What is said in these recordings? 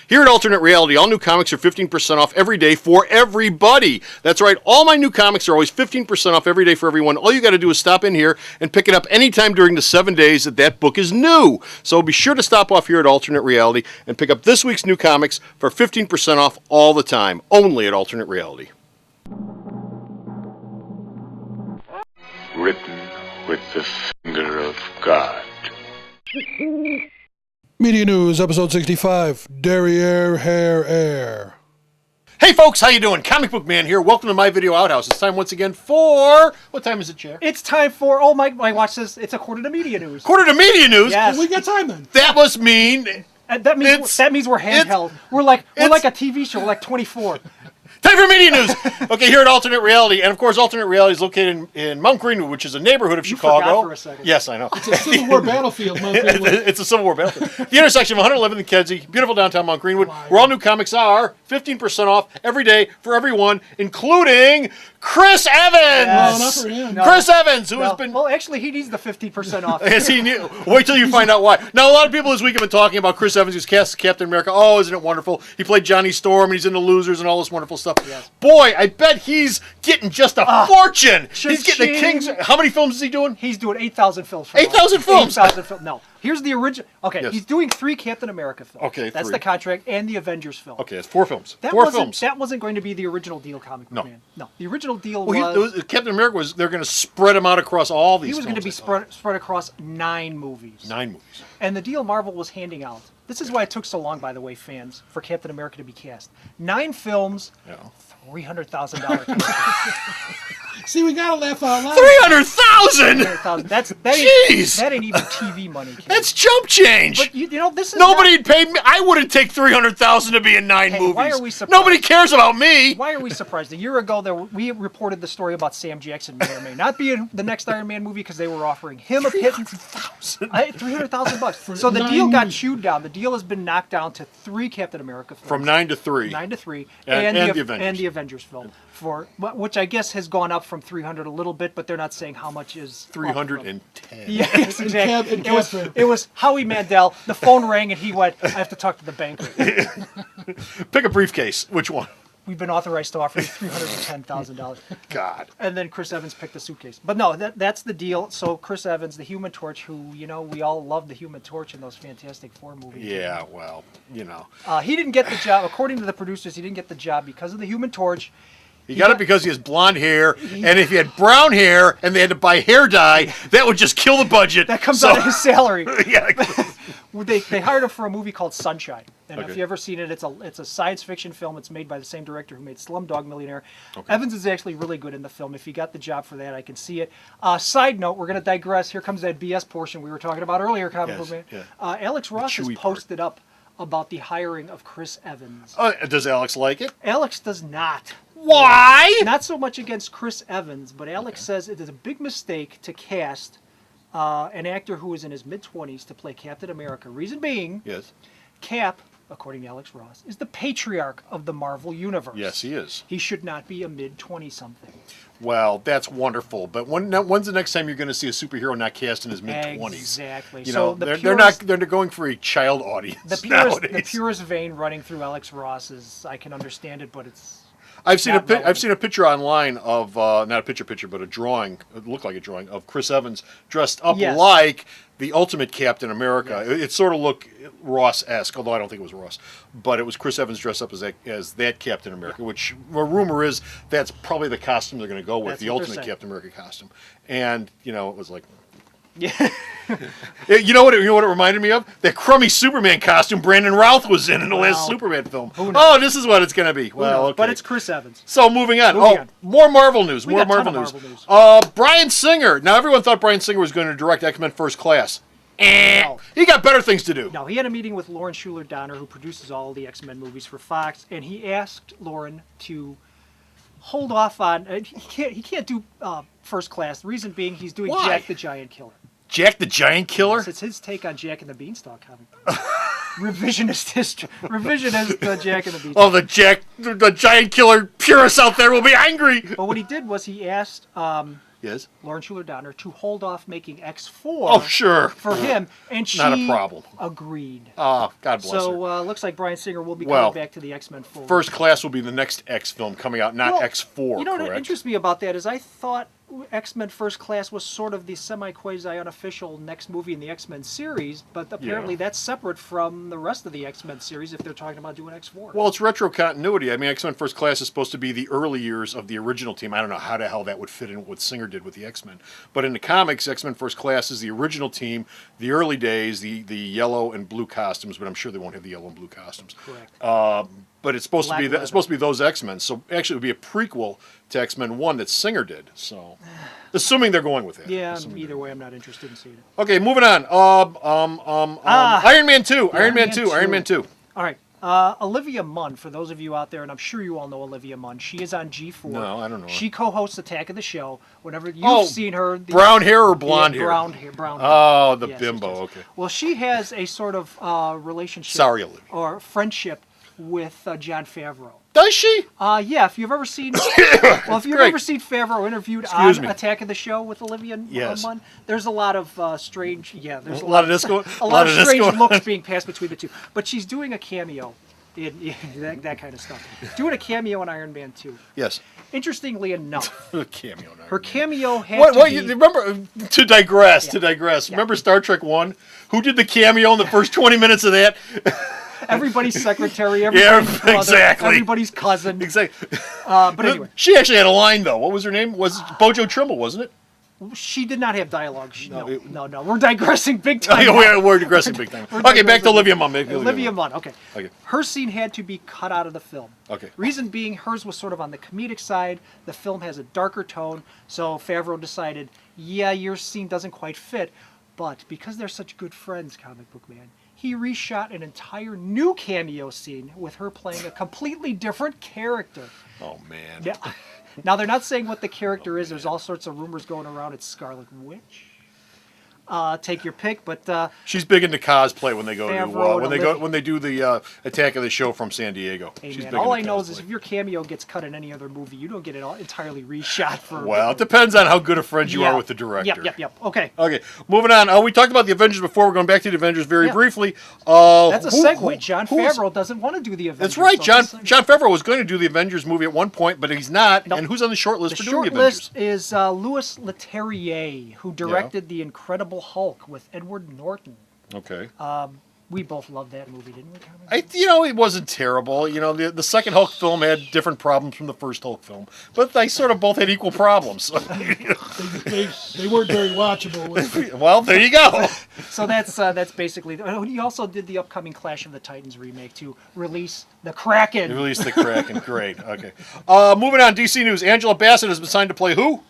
Here at Alternate Reality, all new comics are 15% off every day for everybody. That's right, all my new comics are always 15% off every day for everyone. All you got to do is stop in here and pick it up anytime during the 7 days that book is new. So be sure to stop off here at Alternate Reality and pick up this week's new comics for 15% off all the time, only at Alternate Reality. Written with the finger of God. Media News, episode 65, Derriere Hair Air. Hey folks, how you doing? Comic Book Man here. Welcome to my video outhouse. It's time once again for... What time is it, Chair? It's time for... Oh, my watch says it's a quarter to media news. Quarter to media news? Yes. We got time then. That must mean... That means we're handheld. We're like a TV show. We're like 24. Time for media news. Okay, here at Alternate Reality, and of course, Alternate Reality is located in Mount Greenwood, which is a neighborhood of Chicago. Forgot for a second. Yes, I know. It's a Civil War battlefield, Mount Greenwood. It's a Civil War battlefield. The intersection of 111th and Kedzie, beautiful downtown Mount Greenwood, where all new comics are 15% off every day for everyone, including Chris Evans. No, not for him. No. Chris Evans, who has been... Well, actually, he needs the 50% off. Yes, he knew. Wait till you find out why. Now, a lot of people this week have been talking about Chris Evans, who's cast as Captain America. Oh, isn't it wonderful? He played Johnny Storm, and he's in The Losers and all this wonderful stuff. Yes. Boy, I bet he's getting just a fortune. He's getting the cha-ching. King's... How many films is he doing? He's doing 8,000 films. 8,000 films? 8,000 films. No. Here's the original. Okay, Yes. he's doing 3 Captain America films. Okay, That's 3. the contract, and the Avengers film. Okay, it's 4 films. That Four wasn't, films. That wasn't going to be the original deal, Comic Book Man. No. The original deal was... Captain America was... They're going to spread him out across all these He was going to be films, spread across 9 movies. 9 movies. And the deal Marvel was handing out. This is why it took so long, by the way, fans, for Captain America to be cast. 9 films, Yeah. $300,000. See, we gotta laugh out loud. 300,000! That ain't even TV money, kid. That's chump change. But you know, this is Nobody'd pay me. I wouldn't take 300,000 to be in 9 Hey, movies. why are we surprised? Nobody cares about me. Why are we surprised? A year ago, we reported the story about Sam Jackson may or may not be in the next Iron Man movie because they were offering him a pittance. $300,000. So the deal got chewed down. The deal has been knocked down to 3 Captain America films. From 9 to 3. 9 to 3. And the Avengers. And the Avengers film. Which I guess has gone up from 300 a little bit, but they're not saying how much is 310. Yes, exactly. And It was Howie Mandel. The phone rang and he went, I have to talk to the banker. Pick a briefcase. Which one? We've been authorized to offer you $310,000. God. And then Chris Evans picked the suitcase. But no, that's the deal. So Chris Evans, the Human Torch, who, we all love the Human Torch in those Fantastic Four movies. Yeah, well, He didn't get the job. According to the producers, he didn't get the job because of the Human Torch. He got it because he has blonde hair, and if he had brown hair and they had to buy hair dye, that would just kill the budget. That comes out of his salary. Yeah. They hired him for a movie called Sunshine. And Okay. if you've ever seen it, it's a science fiction film. It's made by the same director who made Slumdog Millionaire. Okay. Evans is actually really good in the film. If he got the job for that, I can see it. Side note, we're going to digress. Here comes that BS portion we were talking about earlier, Comic Book Man. Yeah. Alex Ross has chewy posted up about the hiring of Chris Evans. Does Alex like it? Alex does not. Why? Not so much against Chris Evans, but Alex says it is a big mistake to cast an actor who is in his mid-20s to play Captain America. Reason being, Yes. Cap, according to Alex Ross, is the patriarch of the Marvel Universe. Yes, he is. He should not be a mid-20-something. Well, that's wonderful. But when's the next time you're going to see a superhero not cast in his mid-20s? Exactly. They're going for a child audience nowadays. The purest vein running through Alex Ross is, I can understand it, but it's... I've seen a picture online of not a picture, but a drawing. It looked like a drawing of Chris Evans dressed up like the Ultimate Captain America. Yes. It sort of looked Ross-esque, although I don't think it was Ross. But it was Chris Evans dressed up as that Captain America, which the rumor is that's probably the costume they're going to go with, the Ultimate Captain America costume. And it was like. Yeah. You know what it reminded me of? That crummy Superman costume Brandon Routh was in the last Superman film. Oh, this is what it's going to be. Well, okay. But it's Chris Evans. So moving on. More Marvel news. More Marvel news. Bryan Singer. Now everyone thought Bryan Singer was going to direct X-Men First Class. No. He got better things to do. No, he had a meeting with Lauren Schuler Donner, who produces all the X-Men movies for Fox, and he asked Lauren to hold off on. He can't do First Class. The reason being, he's doing Jack the Giant Killer. Jack the Giant Killer? Yes, it's his take on Jack and the Beanstalk comic. Revisionist history. Revisionist Jack and the Beanstalk. Oh, the Giant Killer purists out there will be angry. But what he did was he asked Yes. Lauren Schuler Donner, to hold off making X4 Oh, sure. for him, and she Not a problem. agreed. Oh, God bless her. So looks like Bryan Singer will be coming back to the X-Men fold. First Class will be the next X film coming out, not X4, You know correct? what interests me about that is I thought X-Men First Class was sort of the semi-quasi-unofficial next movie in the X-Men series, but apparently that's separate from the rest of the X-Men series if they're talking about doing X4. Well, it's retro continuity. I mean, X-Men First Class is supposed to be the early years of the original team. I don't know how the hell that would fit in with what Singer did with the X-Men. But in the comics, X-Men First Class is the original team, the early days, the yellow and blue costumes, but I'm sure they won't have the yellow and blue costumes. Correct. But it's supposed to be those X-Men. So actually, it would be a prequel to X-Men 1 that Singer did. So, assuming they're going with it. Yeah. Either way, I'm not interested in seeing it. Okay, moving on. Iron Man 2. Iron Man 2. All right. Olivia Munn, for those of you out there, and I'm sure you all know Olivia Munn. She is on G4. No, I don't know her. She co-hosts Attack of the Show. Whenever you've seen her, brown hair or blonde hair? Brown hair. Oh, the Yes, bimbo. yes. Okay. Well, she has a sort of relationship. Sorry, Olivia. Or friendship with Jon Favreau. Does she? Yeah, if you've ever seen, if you've great. ever seen Favreau interviewed Excuse on me. Attack of the Show with Olivia Munn, there's a lot of strange, there's A lot of this going. a lot of strange going. looks being passed between the two. But she's doing a cameo, in that kind of stuff. Doing a cameo in Iron Man 2. Yes. Interestingly enough, A cameo. her cameo had What? to What? be. You remember? To digress. Yeah. To digress. Yeah. Remember Star Trek 1? Who did the cameo in the first 20 minutes of that? Everybody's secretary, everybody's brother, exactly. everybody's cousin. Exactly. But anyway, She actually had a line though. What was her name? Was Bojo Trimble, wasn't it? she did not have dialogue. No, We're digressing big time. We're digressing big time. We're Okay, back to digressing. Olivia Munn. Olivia Munn. Okay. Okay. Her scene had to be cut out of the film. Okay. Reason being, hers was sort of on the comedic side. The film has a darker tone, so Favreau decided, your scene doesn't quite fit. But because they're such good friends, Comic Book Man, he reshot an entire new cameo scene with her playing a completely different character. Oh man. Yeah. Now they're not saying what the character is. There's all sorts of rumors going around. It's Scarlet Witch. Take your pick, but She's big into cosplay when they go Favreau to when they do the Attack of the Show from San Diego. hey, She's man, big all into I know is cosplay. if your cameo gets cut in any other movie, you don't get it all entirely reshot for. Well, it depends on how good of friends you Yeah. are with the director. Yep. Okay. Okay, moving on. We talked about the Avengers before. We're going back to the Avengers very Yeah. briefly. That's a segue. Jon Favreau doesn't want to do the Avengers. That's right. so it's a segue. John Favreau was going to do the Avengers movie at one point, but he's not. Nope. And who's on the short list The for doing short the Avengers? list is Louis Leterrier, who directed The Incredible Hulk with Edward Norton. Okay. We both loved that movie, didn't we, Carmen? It wasn't terrible. The second Hulk film had different problems from the first Hulk film, but they sort of both had equal problems. They weren't very watchable. Well, there you go. So that's basically. He also did the upcoming Clash of the Titans remake to release the Kraken. They released the Kraken. Great. Okay. Moving on. DC News. Angela Bassett has been signed to play who?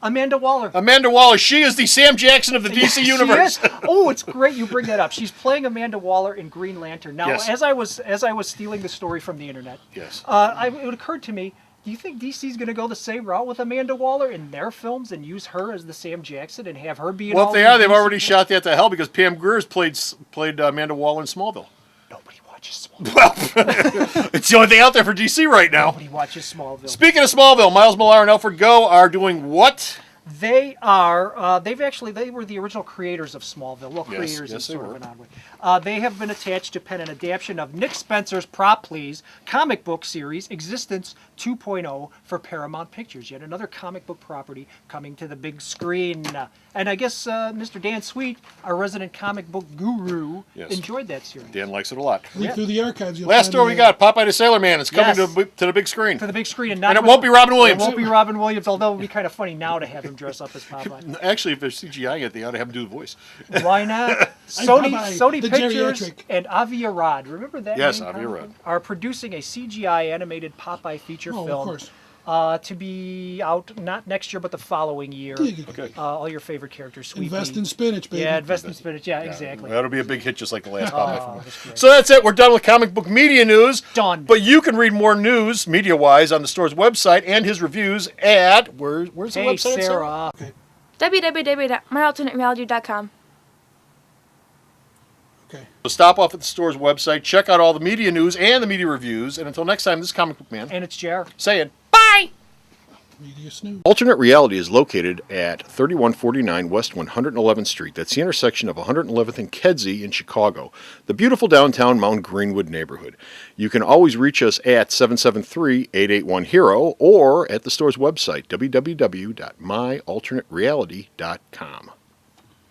Amanda Waller. Amanda Waller. She is the Sam Jackson of the DC Yes, universe. she is. Oh, it's great you bring that up. She's playing Amanda Waller in Green Lantern. Now, Yes. as I was stealing the story from the internet, Yes. it occurred to me. Do you think DC's going to go the same route with Amanda Waller in their films and use her as the Sam Jackson and have her be in Well, all if they these are, they've DC already films? shot that to hell because Pam Grier's played Amanda Waller in Smallville. Nobody watches Smallville. Well, it's the only thing out there for DC right now. Nobody watches Smallville. Speaking of Smallville, Miles Millar and Alfred Goh are doing what? They are. They were the original creators of Smallville. Well, Yes, creators yes, is they sort were. of an odd way. They have been attached to pen an adaptation of Nick Spencer's Prop Please comic book series Existence 2.0 for Paramount Pictures. Yet another comic book property coming to the big screen. And I guess Mr. Dan Sweet, our resident comic book guru, Yes. enjoyed that series. Dan likes it a lot. Read through the archives. You'll Last find story we got, Popeye the Sailor Man. It's coming Yes. to the big screen. To the big screen, And it won't be Robin Williams. It won't be Robin Williams, although it would be kind of funny now to have him dress up as Popeye. Actually, if they're CGI it, they ought to have him do the voice. Why not? Sony Popeye, the Pictures geriatric. and Avia Rod, remember that? Yes, name, Avia Carmen? Rod. Are producing a CGI animated Popeye feature Oh, of film course. to be out not next year but the following year. Okay. All your favorite characters, Sweet Invest Pea. in spinach, baby. Yeah, invest in spinach. Yeah, exactly. That'll be a big hit just like the last Popeye film. that's great. So that's it. We're done with comic book media news. Done. But you can read more news, media-wise, on the store's website and his reviews at... Where's the Hey, website, Sarah. www.myalternatereality.com. Okay. So stop off at the store's website, check out all the media news and the media reviews, and until next time, this is Comic Book Man And it's JR. saying, bye! Media Snooze. Alternate Reality is located at 3149 West 111th Street. That's the intersection of 111th and Kedzie in Chicago, the beautiful downtown Mount Greenwood neighborhood. You can always reach us at 773-881-HERO or at the store's website, www.myalternatereality.com.